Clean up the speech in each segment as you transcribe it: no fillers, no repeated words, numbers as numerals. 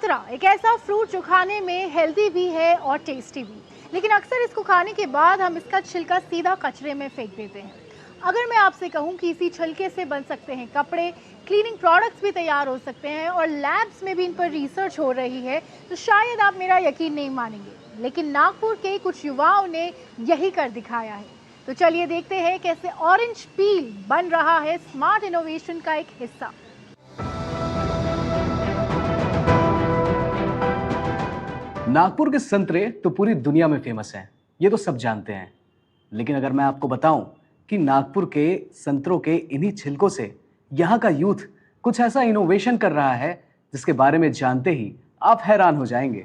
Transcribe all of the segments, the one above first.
संतरा एक ऐसा फ्रूट जो खाने में हेल्दी भी है और टेस्टी भी, लेकिन अक्सर इसको खाने के बाद हम इसका छिलका सीधा कचरे में फेंक देते हैं। अगर मैं आपसे कहूं कि इसी छिलके से बन सकते हैं कपड़े, क्लीनिंग प्रोडक्ट्स भी तैयार हो सकते हैं और लैब्स में भी इन पर रिसर्च हो रही है, तो शायद आप मेरा यकीन नहीं मानेंगे, लेकिन नागपुर के कुछ युवाओं ने यही कर दिखाया है। तो चलिए देखते हैं कैसे ऑरेंज पील बन रहा है स्मार्ट इनोवेशन का एक हिस्सा। नागपुर के संतरे तो पूरी दुनिया में फेमस हैं, ये तो सब जानते हैं। लेकिन अगर मैं आपको बताऊं कि नागपुर के संतरों के इन्हीं छिलकों से यहाँ का यूथ कुछ ऐसा इनोवेशन कर रहा है जिसके बारे में जानते ही आप हैरान हो जाएंगे।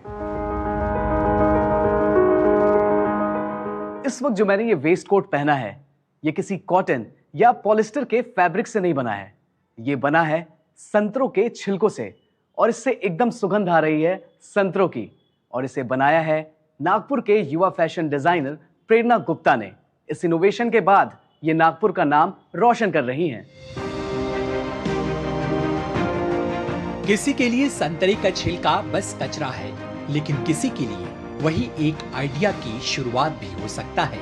इस वक्त जो मैंने ये वेस्ट कोट पहना है, ये किसी कॉटन या पॉलिस्टर के फैब्रिक से नहीं बना है। ये बना है संतरों के छिलकों से और इससे एकदम सुगंध आ रही है संतरों की। और इसे बनाया है नागपुर के युवा फैशन डिजाइनर प्रेरणा गुप्ता ने। इस इनोवेशन के बाद ये नागपुर का नाम रोशन कर रही हैं। किसी के लिए संतरे का छिलका बस कचरा है, लेकिन किसी के लिए वही एक आइडिया की शुरुआत भी हो सकता है।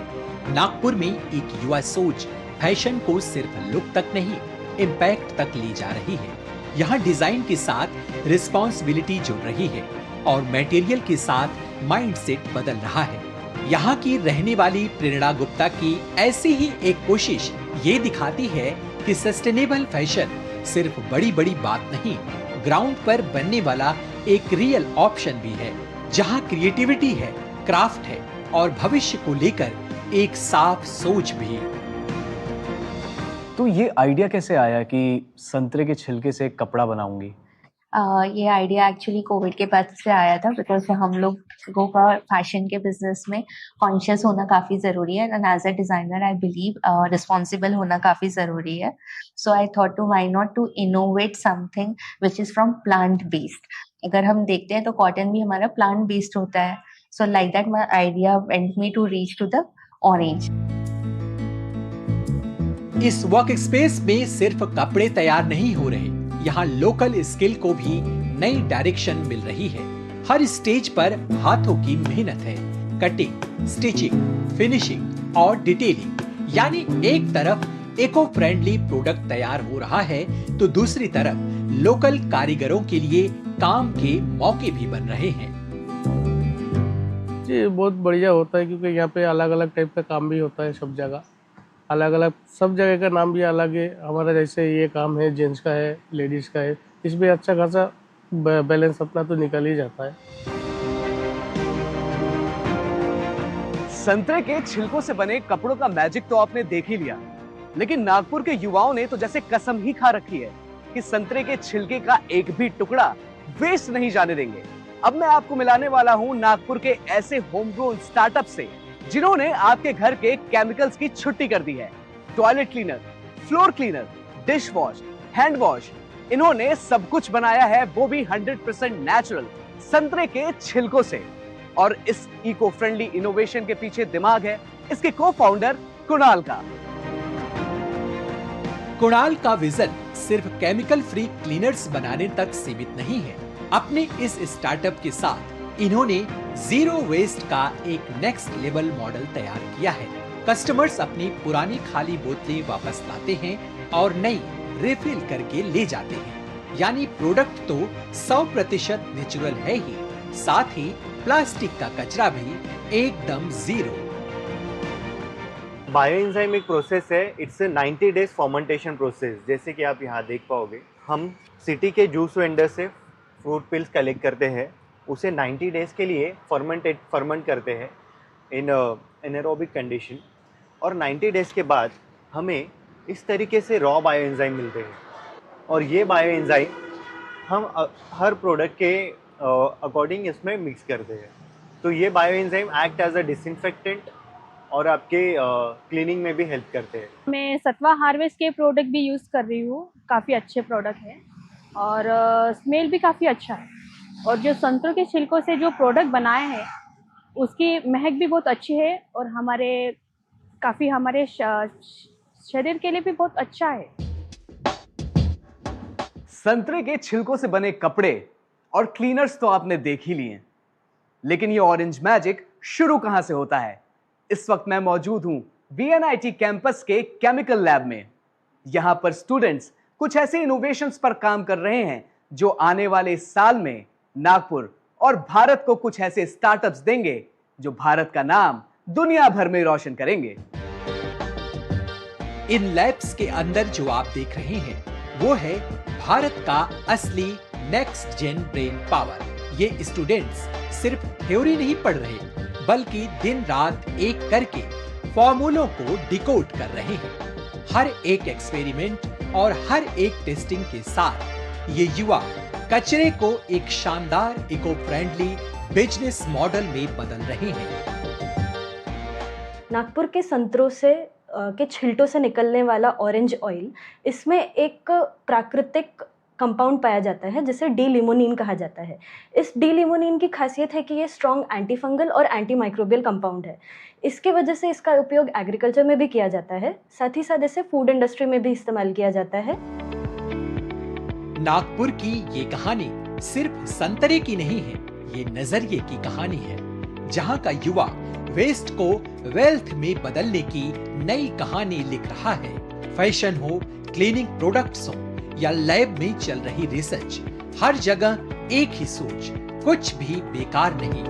नागपुर में एक युवा सोच फैशन को सिर्फ लुक तक नहीं, इम्पैक्ट तक ले जा रही है। यहाँ डिजाइन के साथ रिस्पॉन्सिबिलिटी जुड़ रही है और मटेरियल के साथ माइंडसेट बदल रहा है। यहाँ की रहने वाली प्रेरणा गुप्ता की ऐसी ही एक कोशिश ये दिखाती है कि सस्टेनेबल फैशन सिर्फ बड़ी बड़ी बात नहीं, ग्राउंड पर बनने वाला एक रियल ऑप्शन भी है, जहाँ क्रिएटिविटी है, क्राफ्ट है और भविष्य को लेकर एक साफ सोच भी। तो ये आइडिया कैसे आया कि संतरे के छिलके से कपड़ा बनाऊंगी? ये आइडिया एक्चुअली कोविड के बाद से आया था, बिकॉज हम लोगों का फैशन के बिजनेस में कॉन्शियस होना काफ़ी ज़रूरी है and as a designer I believe responsible होना काफ़ी ज़रूरी है। So I thought to why not to innovate something which is from plant based. अगर हम देखते हैं तो कॉटन भी हमारा प्लांट बेस्ड होता है। So like that my idea went me to reach to the orange. इस वर्क स्पेस में सिर्फ कपड़े तैयार नहीं हो रहे, यहाँ लोकल स्किल को भी नई डायरेक्शन मिल रही है। हर स्टेज पर हाथों की मेहनत है, कटिंग, स्टिचिंग, फिनिशिंग और डिटेलिंग। यानी एक तरफ इको फ्रेंडली प्रोडक्ट तैयार हो रहा है तो दूसरी तरफ लोकल कारीगरों के लिए काम के मौके भी बन रहे हैं। जी बहुत बढ़िया होता है, क्योंकि यहाँ पे अलग अलग टाइप का काम भी होता है। सब जगह अलग अलग, सब जगह का नाम भी अलग है। हमारा जैसे ये काम है, जेंट्स का है, लेडीज़ का है, इसमें अच्छा खासा बैलेंस अपना तो निकल ही जाता है। संतरे के छिलकों से बने कपड़ों का मैजिक तो आपने देख ही लिया, लेकिन नागपुर के युवाओं ने तो जैसे कसम ही खा रखी है कि संतरे के छिलके का एक भी टुकड़ा वेस्ट नहीं जाने देंगे। अब मैं आपको मिलाने वाला हूं नागपुर के ऐसे होमग्रोन स्टार्टअप से जिन्होंने आपके घर के केमिकल्स की छुट्टी कर दी है। Toilet cleaner, floor cleaner, dish wash, hand wash, इन्होंने सब कुछ बनाया है, वो भी 100% नेचुरल संतरे के छिलकों से। और इस इको फ्रेंडली इनोवेशन के पीछे दिमाग है इसके को-फाउंडर कुणाल का। कुणाल का विजन सिर्फ केमिकल फ्री क्लीनर्स बनाने तक सीमित नहीं है। अपने इस स्टार्टअप के साथ इन्होंने जीरो वेस्ट का एक नेक्स्ट लेवल मॉडल तैयार किया है। कस्टमर्स अपनी पुरानी खाली बोतलें वापस लाते हैं और नई रिफिल करके ले जाते हैं। यानी प्रोडक्ट तो 100% नेचुरल है ही, साथ ही प्लास्टिक का कचरा भी एकदम जीरो। बायोएंजाइम एक प्रोसेस है, इट्स 90 डेज फर्मेंटेशन प्रोसेस। जैसे कि आप यहाँ देख पाओगे, हम सिटी के जूस वेंडर से फ्रूट पिल्स कलेक्ट करते हैं, उसे 90 डेज के लिए फर्मेंट करते हैं इन एनारोबिक कंडीशन, और 90 डेज के बाद हमें इस तरीके से रॉ बायोएंजाइम मिलते हैं। और ये बायोएंजाइम हम हर प्रोडक्ट के अकॉर्डिंग इसमें मिक्स करते हैं। तो ये bioenzyme act as a disinfectant और आपके क्लीनिंग में भी हेल्प करते हैं। मैं सत्वा हार्वेस्ट के प्रोडक्ट भी यूज़ कर रही हूँ, काफ़ी अच्छे प्रोडक्ट हैं और स्मेल भी काफ़ी अच्छा है। और जो संतरों के छिलकों से जो प्रोडक्ट बनाए हैं उसकी महक भी बहुत अच्छी है और हमारे शरीर के लिए भी बहुत अच्छा है। संतरे के छिलकों से बने कपड़े और क्लीनर्स तो आपने देख ही लिए, लेकिन ये ऑरेंज मैजिक शुरू कहां से होता है? इस वक्त मैं मौजूद हूं VNIT कैंपस के केमिकल लैब में। यहां पर स्टूडेंट्स कुछ ऐसे इनोवेशंस पर काम कर रहे हैं जो आने वाले साल में नागपुर और भारत को कुछ ऐसे स्टार्टअप्स देंगे जो भारत का नाम दुनिया भर में रोशन करेंगे। इन लैब्स के अंदर जो आप देख रहे हैं वो है भारत का असली नेक्स्ट जेन ब्रेन पावर। ये स्टूडेंट्स सिर्फ थ्योरी नहीं पढ़ रहे बल्कि दिन रात एक करके फॉर्मूलों को डिकोड कर रहे हैं। हर एक एक्सपेरिमेंट और हर एक टेस्टिंग के साथ ये युवा कचरे को एक शानदार इको फ्रेंडली बिजनेस मॉडल में बदल रहे हैं। नागपुर के संतरों से के छिलटों से निकलने वाला ऑरेंज ऑयल, इसमें एक प्राकृतिक कंपाउंड पाया जाता है जिसे डी लिमोनिन कहा जाता है। इस डी लिमोनिन की खासियत है कि ये स्ट्रॉन्ग एंटी फंगल और एंटी माइक्रोबियल कंपाउंड है। इसके वजह से इसका उपयोग एग्रीकल्चर में भी किया जाता है, साथ ही साथ इसे फूड इंडस्ट्री में भी इस्तेमाल किया जाता है। नागपुर की ये कहानी सिर्फ संतरे की नहीं है, ये नजरिए की कहानी है जहां का युवा वेस्ट को वेल्थ में बदलने की नई कहानी लिख रहा है। फैशन हो, क्लीनिंग प्रोडक्ट्स हो या लैब में चल रही रिसर्च, हर जगह एक ही सोच, कुछ भी बेकार नहीं।